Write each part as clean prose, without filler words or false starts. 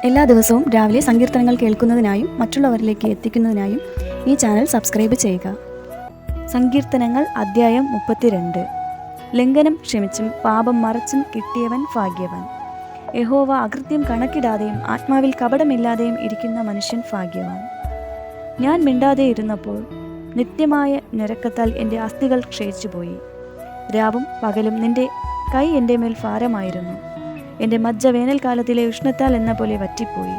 എല്ലാ ദിവസവും രാവിലെ സങ്കീർത്തനങ്ങൾ കേൾക്കുന്നതിനായും മറ്റുള്ളവരിലേക്ക് എത്തിക്കുന്നതിനായും ഈ ചാനൽ സബ്സ്ക്രൈബ് ചെയ്യുക. സങ്കീർത്തനങ്ങൾ അധ്യായം 32. ലംഘനം ക്ഷമിച്ചും പാപം മറച്ചും കിട്ടിയവൻ ഭാഗ്യവാൻ. യഹോവ അകൃത്യം കണക്കിടാതെയും ആത്മാവിൽ കപടമില്ലാതെയും ഇരിക്കുന്ന മനുഷ്യൻ ഭാഗ്യവാൻ. ഞാൻ മിണ്ടാതെ ഇരുന്നപ്പോൾ നിത്യമായ ഞരക്കത്താൽ എൻ്റെ അസ്ഥികൾ ക്ഷയിച്ചുപോയി. രാവും പകലും നിന്റെ കൈ എൻ്റെ മേൽ ഭാരമായിരുന്നു. എൻ്റെ മജ്ജ വേനൽക്കാലത്തിലെ ഉഷ്ണത്താൽ എന്ന പോലെ വറ്റിപ്പോയി.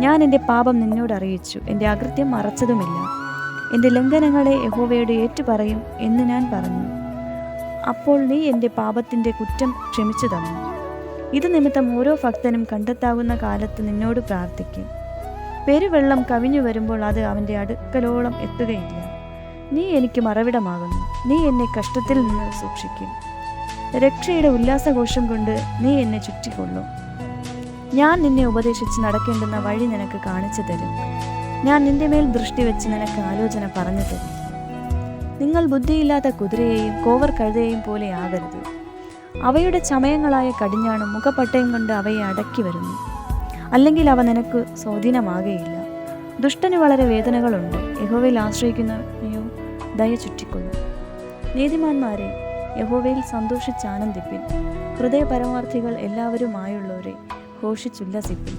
ഞാൻ എൻ്റെ പാപം നിന്നോട് അറിയിച്ചു, എൻ്റെ അകൃത്യം മറച്ചതുമില്ല. എൻ്റെ ലംഘനങ്ങളെ യഹോവയോട് ഏറ്റുപറയും എന്ന് ഞാൻ പറഞ്ഞു. അപ്പോൾ നീ എൻ്റെ പാപത്തിൻ്റെ കുറ്റം ക്ഷമിച്ചു തന്നു. ഇത് നിമിത്തം ഓരോ ഭക്തനും കണ്ടെത്താവുന്ന കാലത്ത് നിന്നോട് പ്രാർത്ഥിക്കും. പെരുവെള്ളം കവിഞ്ഞു വരുമ്പോൾ അത് അവൻ്റെ അടുക്കലോളം എത്തുകയില്ല. നീ എനിക്ക് മറവിടമാകുന്നു. നീ എന്നെ കഷ്ടത്തിൽ നിന്ന് സൂക്ഷിക്കും. രക്ഷയുടെ ഉല്ലാസഘോഷം കൊണ്ട് നീ എന്നെ ചുറ്റിക്കൊള്ളും. ഞാൻ നിന്നെ ഉപദേശിച്ച് നടക്കേണ്ടുന്ന വഴി നിനക്ക് കാണിച്ചു തരും. ഞാൻ നിന്റെ മേൽ ദൃഷ്ടി വെച്ച് നിനക്ക് ആലോചന പറഞ്ഞു തരും. നിങ്ങൾ ബുദ്ധിയില്ലാത്ത കുതിരയെയും കോവർ കഴുതയെയും പോലെ ആകരുത്. അവയുടെ ചമയങ്ങളായ കടിഞ്ഞാണും മുഖപ്പട്ടയും കൊണ്ട് അവയെ അടക്കി വരുന്നു. അല്ലെങ്കിൽ അവ നിനക്ക് സ്വാധീനമാകുകയില്ല. ദുഷ്ടന് വളരെ വേദനകളുണ്ട്. യഹോവയിൽ ആശ്രയിക്കുന്നവനെയോ ദയ ചുറ്റിക്കൊള്ളും. നീതിമാന്മാരെ, യഹോവയിൽ സന്തോഷിച്ചാനന്ദിപ്പിൻ. ഹൃദയ പരമാർത്ഥികൾ എല്ലാവരുമായുള്ളവരെ ഘോഷിച്ചുല്ലസിപ്പിൻ.